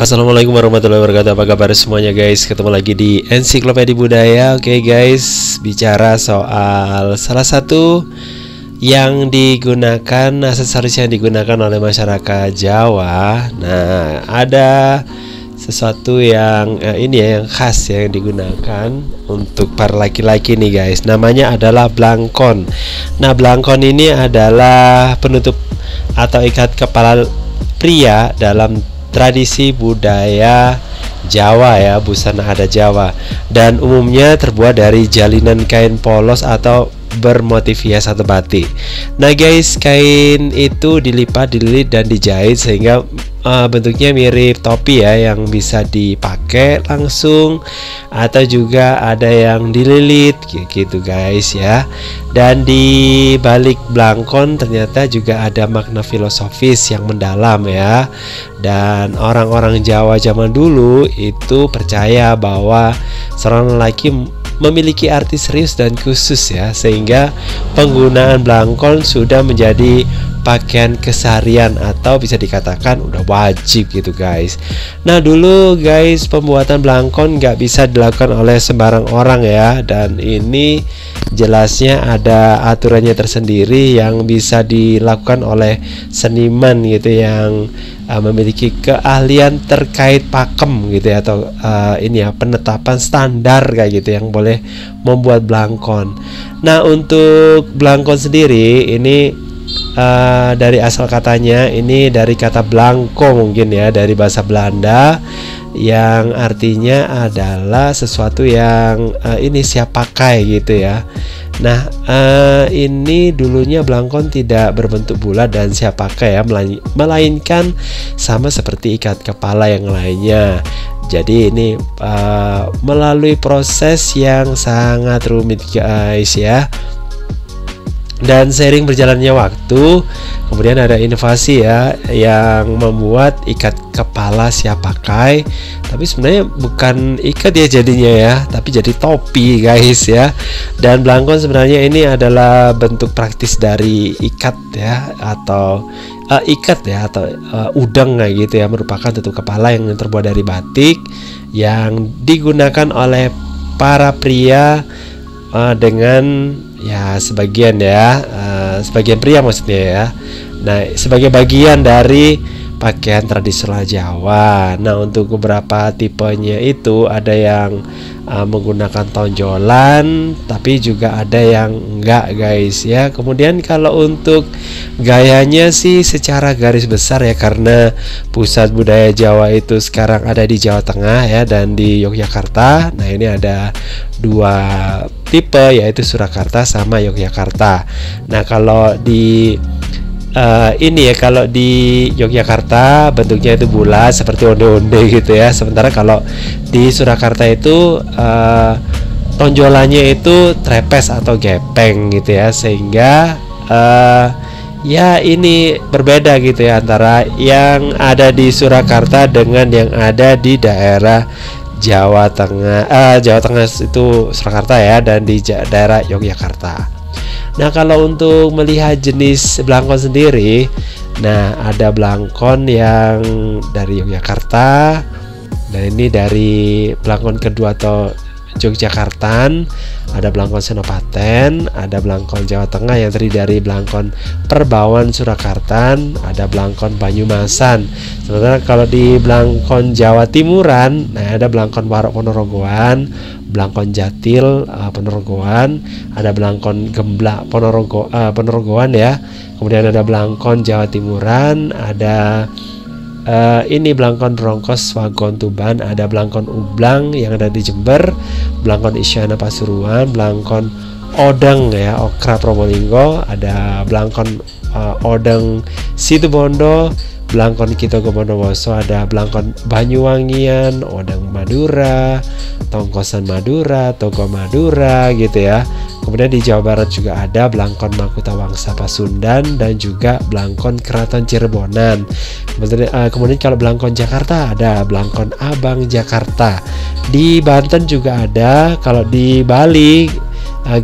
Assalamualaikum warahmatullahi wabarakatuh. Apa kabar semuanya guys? Ketemu lagi di Ensiklopedia Budaya. Oke guys, bicara soal salah satu yang digunakan, aksesoris yang digunakan oleh masyarakat Jawa. Nah, ada sesuatu yang ini ya, yang khas yang digunakan untuk para laki-laki nih guys. Namanya adalah blangkon. Nah, blangkon ini adalah penutup atau ikat kepala pria dalam tradisi budaya Jawa ya, busana adat Jawa, dan umumnya terbuat dari jalinan kain polos atau bermotif hias atau batik. Nah guys, kain itu dilipat, dililit, dan dijahit sehingga bentuknya mirip topi ya, yang bisa dipakai langsung atau juga ada yang dililit gitu guys ya. Dan di balik blangkon ternyata juga ada makna filosofis yang mendalam ya. Dan orang-orang Jawa zaman dulu itu percaya bahwa seorang lelaki memiliki arti serius dan khusus ya, sehingga penggunaan blangkon sudah menjadi pakaian keseharian atau bisa dikatakan udah wajib gitu guys. Nah dulu guys, pembuatan blangkon nggak bisa dilakukan oleh sembarang orang ya, dan ini jelasnya ada aturannya tersendiri yang bisa dilakukan oleh seniman gitu yang memiliki keahlian terkait pakem gitu ya, atau ini ya, penetapan standar kayak gitu yang boleh membuat blangkon. Nah untuk blangkon sendiri ini dari asal katanya ini dari kata blanco mungkin ya, dari bahasa Belanda yang artinya adalah sesuatu yang ini siap pakai gitu ya. Nah ini dulunya blangkon tidak berbentuk bulat dan siap pakai ya, melainkan sama seperti ikat kepala yang lainnya. Jadi ini melalui proses yang sangat rumit guys ya. Dan seiring berjalannya waktu, kemudian ada inovasi ya yang membuat ikat kepala siap pakai, tapi sebenarnya bukan ikat ya jadinya ya, tapi jadi topi guys ya. Dan blangkon sebenarnya ini adalah bentuk praktis dari ikat ya, atau ikat ya, atau udang kayak gitu ya, merupakan tutup kepala yang terbuat dari batik yang digunakan oleh para pria dengan ya sebagian ya, sebagian pria maksudnya ya. Nah sebagai bagian dari pakaian tradisional Jawa. Nah untuk beberapa tipenya itu ada yang menggunakan tonjolan, tapi juga ada yang enggak guys ya. Kemudian kalau untuk gayanya sih secara garis besar ya, karena pusat budaya Jawa itu sekarang ada di Jawa Tengah ya dan di Yogyakarta. Nah ini ada dua tipe, yaitu Surakarta sama Yogyakarta. Nah kalau di ini ya, kalau di Yogyakarta bentuknya itu bulat seperti onde-onde gitu ya. Sementara kalau di Surakarta itu tonjolannya itu trepes atau gepeng gitu ya, sehingga ya ini berbeda gitu ya antara yang ada di Surakarta dengan yang ada di daerah Jawa Tengah. Jawa Tengah itu Surakarta ya, dan di daerah Yogyakarta. Nah kalau untuk melihat jenis blangkon sendiri, nah ada blangkon yang dari Yogyakarta, dan ini dari blangkon kedua atau Yogyakartan, ada blangkon Senopaten, ada blangkon Jawa Tengah yang terdiri dari blangkon Perbawan Surakarta, ada blangkon Banyumasan. Sementara kalau di blangkon Jawa Timuran, nah ada blangkon Warok Ponorogoan, blangkon Jatil Ponorogoan, ada blangkon Gemblak Ponorogoan ya. Kemudian ada blangkon Jawa Timuran, ada ini blangkon Brongkos Wagon Tuban, ada blangkon Ublang yang ada di Jember, blangkon Isyana Pasuruan, blangkon Odeng ya Okra Probolinggo, ada blangkon Odeng Situbondo, blangkon Kitogo Bondowoso, ada blangkon Banyuwangian, Odeng Madura, Tongkosan Madura, Togo Madura gitu ya. Kemudian di Jawa Barat juga ada blangkon Makutha Wangsa Pasundan dan juga blangkon Keraton Cirebonan. Kemudian kalau blangkon Jakarta ada blangkon Abang Jakarta. Di Banten juga ada. Kalau di Bali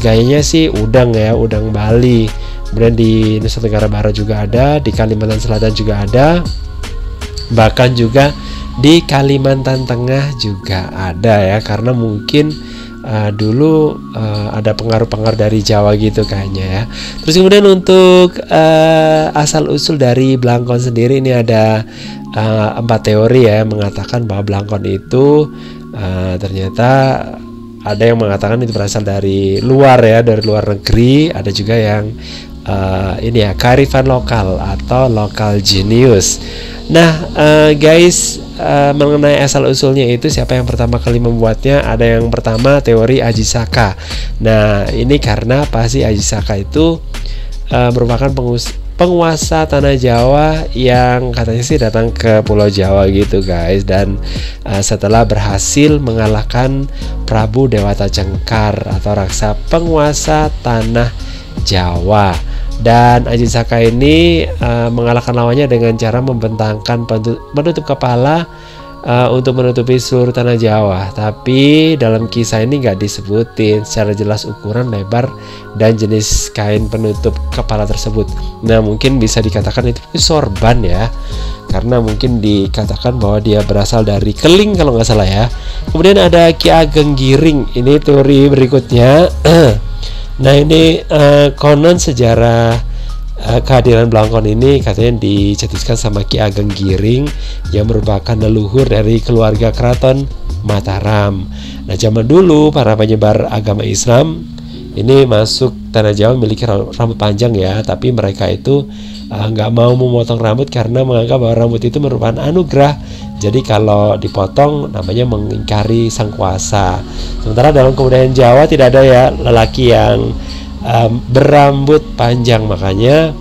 gayanya sih udang ya, udang Bali. Kemudian di Nusa Tenggara Barat juga ada, di Kalimantan Selatan juga ada. Bahkan juga Di Kalimantan Tengah juga ada ya, karena mungkin dulu ada pengaruh-pengaruh dari Jawa gitu kayaknya ya. Terus kemudian untuk asal usul dari Blangkon sendiri ini ada 4 teori ya, mengatakan bahwa Blangkon itu ternyata ada yang mengatakan itu berasal dari luar ya, dari luar negeri. Ada juga yang ini ya, kearifan lokal atau local genius. Nah guys, mengenai asal usulnya itu siapa yang pertama kali membuatnya, ada yang pertama teori Aji Saka. Nah ini karena pasti Aji Saka itu merupakan penguasa tanah Jawa yang katanya sih datang ke Pulau Jawa gitu guys, dan setelah berhasil mengalahkan Prabu Dewata Cengkar atau raksa penguasa tanah Jawa. Dan Aji Saka ini mengalahkan lawannya dengan cara membentangkan penutup kepala untuk menutupi seluruh tanah Jawa. Tapi dalam kisah ini nggak disebutin secara jelas ukuran, lebar, dan jenis kain penutup kepala tersebut. Nah mungkin bisa dikatakan itu sorban ya, karena mungkin dikatakan bahwa dia berasal dari Keling kalau nggak salah ya. Kemudian ada Ki Ageng Giring, ini teori berikutnya. Nah ini konon sejarah kehadiran Blangkon ini katanya dicetuskan sama Ki Ageng Giring yang merupakan leluhur dari keluarga keraton Mataram. Nah zaman dulu para penyebar agama Islam ini masuk tanah Jawa memiliki rambut panjang ya, tapi mereka itu nggak mau memotong rambut karena menganggap bahwa rambut itu merupakan anugerah. Jadi kalau dipotong namanya mengingkari sang kuasa. Sementara dalam kebudayaan Jawa tidak ada ya lelaki yang berambut panjang, makanya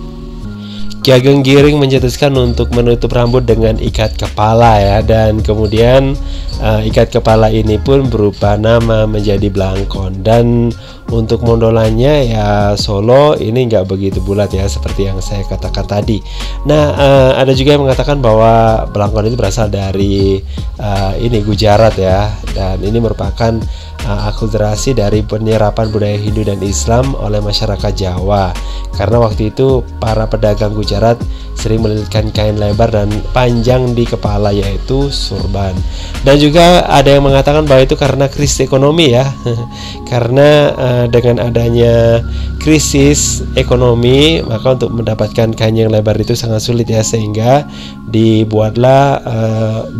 Ki Ageng Giring mencetuskan untuk menutup rambut dengan ikat kepala ya, dan kemudian ikat kepala ini pun berubah nama menjadi Blangkon. Dan untuk mondolannya ya Solo ini nggak begitu bulat ya seperti yang saya katakan tadi. Nah ada juga yang mengatakan bahwa Blangkon itu berasal dari ini Gujarat ya, dan ini merupakan akulturasi dari penyerapan budaya Hindu dan Islam oleh masyarakat Jawa, karena waktu itu para pedagang Gujarat sering melilitkan kain lebar dan panjang di kepala yaitu surban. Dan juga ada yang mengatakan bahwa itu karena krisis ekonomi ya karena dengan adanya krisis ekonomi maka untuk mendapatkan kain yang lebar itu sangat sulit ya, sehingga dibuatlah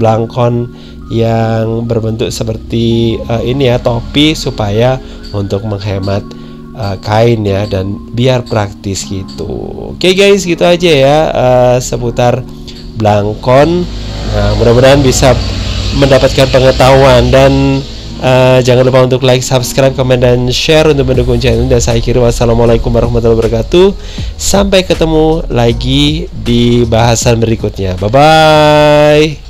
Blangkon yang berbentuk seperti ini ya, topi, supaya untuk menghemat kain ya, dan biar praktis gitu. Oke guys, gitu aja ya seputar Blangkon. Nah mudah-mudahan bisa mendapatkan pengetahuan, dan jangan lupa untuk like, subscribe, komen, dan share untuk mendukung channel ini. Dan saya akhiri, wassalamualaikum warahmatullahi wabarakatuh. Sampai ketemu lagi di bahasan berikutnya. Bye bye.